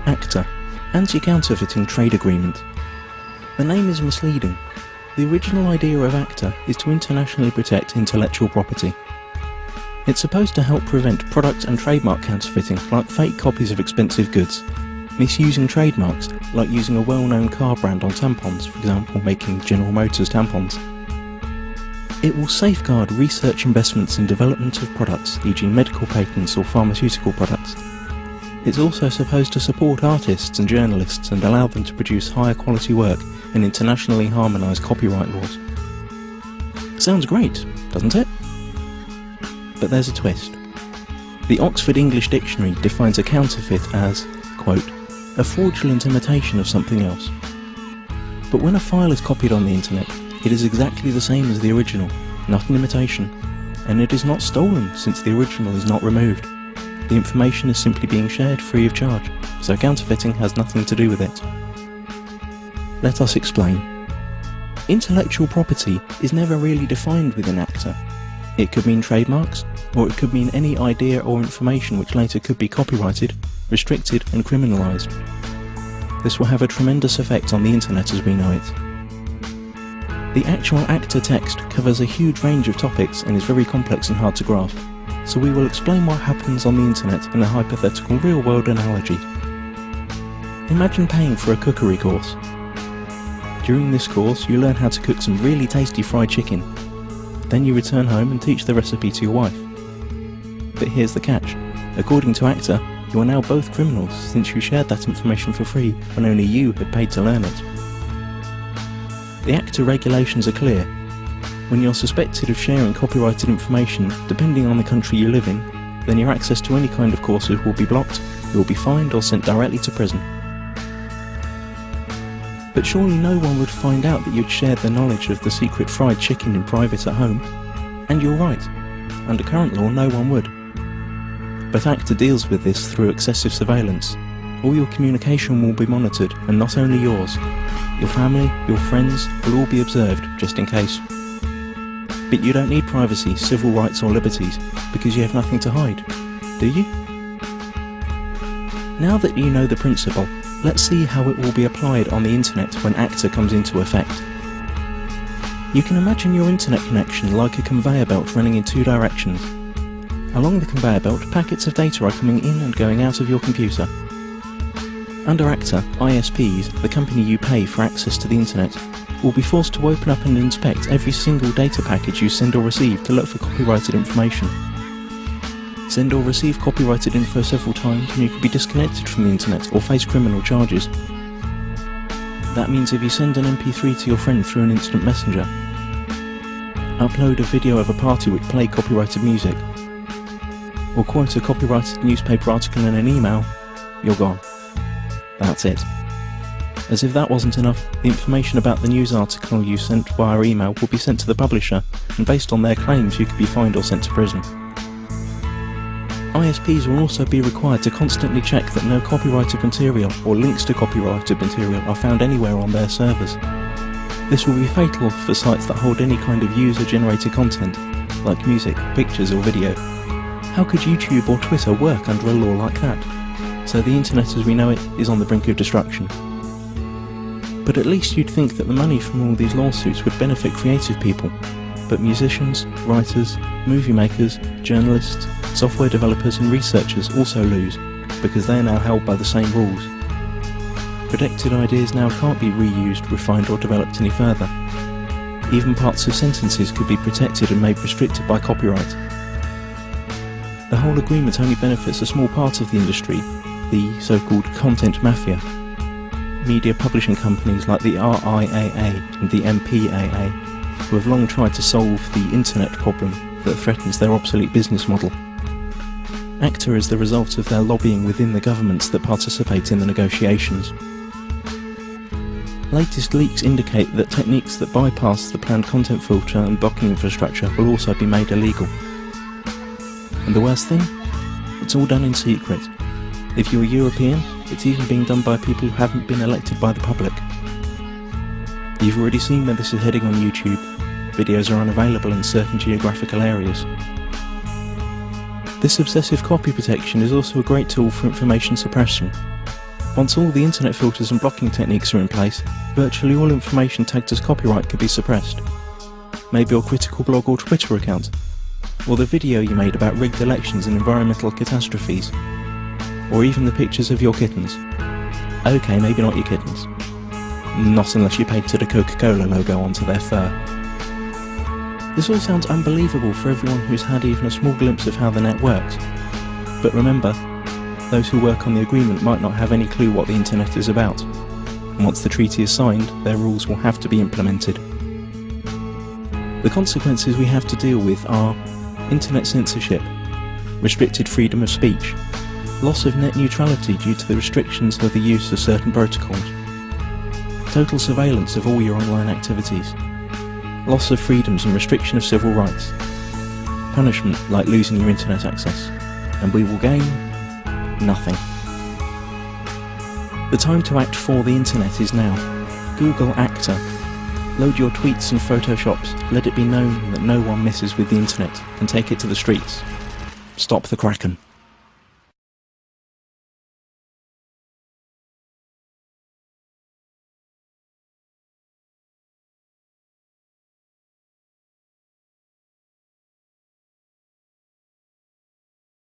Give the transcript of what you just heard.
ACTA, Anti-Counterfeiting Trade Agreement. The name is misleading. The original idea of ACTA is to internationally protect intellectual property. It's supposed to help prevent product and trademark counterfeiting, like fake copies of expensive goods, misusing trademarks, like using a well-known car brand on tampons, for example making General Motors tampons. It will safeguard research investments in development of products, e.g. medical patents or pharmaceutical products. It's also supposed to support artists and journalists and allow them to produce higher quality work and internationally harmonise copyright laws. Sounds great, doesn't it? But there's a twist. The Oxford English Dictionary defines a counterfeit as, quote, a fraudulent imitation of something else. But when a file is copied on the internet, it is exactly the same as the original, not an imitation, and it is not stolen since the original is not removed. The information is simply being shared free of charge, so counterfeiting has nothing to do with it. Let us explain. Intellectual property is never really defined within ACTA. It could mean trademarks, or it could mean any idea or information which later could be copyrighted, restricted and criminalised. This will have a tremendous effect on the internet as we know it. The actual ACTA text covers a huge range of topics and is very complex and hard to grasp. So we will explain what happens on the internet in a hypothetical real-world analogy. Imagine paying for a cookery course. During this course you learn how to cook some really tasty fried chicken. Then you return home and teach the recipe to your wife. But here's the catch. According to ACTA, you are now both criminals since you shared that information for free when only you had paid to learn it. The ACTA regulations are clear. When you're suspected of sharing copyrighted information, depending on the country you live in, then your access to any kind of courses will be blocked, you will be fined or sent directly to prison. But surely no one would find out that you'd shared the knowledge of the secret fried chicken in private at home. And you're right. Under current law, no one would. But ACTA deals with this through excessive surveillance. All your communication will be monitored, and not only yours. Your family, your friends will all be observed, just in case. But you don't need privacy, civil rights or liberties, because you have nothing to hide, do you? Now that you know the principle, let's see how it will be applied on the internet when ACTA comes into effect. You can imagine your internet connection like a conveyor belt running in two directions. Along the conveyor belt, packets of data are coming in and going out of your computer. Under ACTA, ISPs, the company you pay for access to the internet, will be forced to open up and inspect every single data package you send or receive to look for copyrighted information. Send or receive copyrighted info several times and you could be disconnected from the internet or face criminal charges. That means if you send an MP3 to your friend through an instant messenger, upload a video of a party which played copyrighted music, or quote a copyrighted newspaper article in an email, you're gone. That's it. As if that wasn't enough, the information about the news article you sent via email will be sent to the publisher, and based on their claims you could be fined or sent to prison. ISPs will also be required to constantly check that no copyrighted material or links to copyrighted material are found anywhere on their servers. This will be fatal for sites that hold any kind of user-generated content, like music, pictures or video. How could YouTube or Twitter work under a law like that? So the internet as we know it is on the brink of destruction. But at least you'd think that the money from all these lawsuits would benefit creative people. But musicians, writers, movie makers, journalists, software developers and researchers also lose, because they are now held by the same rules. Protected ideas now can't be reused, refined or developed any further. Even parts of sentences could be protected and made restricted by copyright. The whole agreement only benefits a small part of the industry, the so-called content mafia. Media publishing companies like the RIAA and the MPAA, who have long tried to solve the internet problem that threatens their obsolete business model. ACTA is the result of their lobbying within the governments that participate in the negotiations. Latest leaks indicate that techniques that bypass the planned content filter and blocking infrastructure will also be made illegal. And the worst thing? It's all done in secret. If you're European, it's even being done by people who haven't been elected by the public. You've already seen where this is heading on YouTube. Videos are unavailable in certain geographical areas. This obsessive copy protection is also a great tool for information suppression. Once all the internet filters and blocking techniques are in place, virtually all information tagged as copyright could be suppressed. Maybe your critical blog or Twitter account, or the video you made about rigged elections and environmental catastrophes, or even the pictures of your kittens. Okay, maybe not your kittens. Not unless you painted a Coca-Cola logo onto their fur. This all sounds unbelievable for everyone who's had even a small glimpse of how the net works. But remember, those who work on the agreement might not have any clue what the internet is about. And once the treaty is signed, their rules will have to be implemented. The consequences we have to deal with are internet censorship, restricted freedom of speech, loss of net neutrality due to the restrictions of the use of certain protocols, total surveillance of all your online activities, loss of freedoms and restriction of civil rights, punishment like losing your internet access, and we will gain nothing. The time to act for the internet is now. Google ACTA. Load your tweets and photoshops, let it be known that no one messes with the internet, and take it to the streets. Stop the Kraken.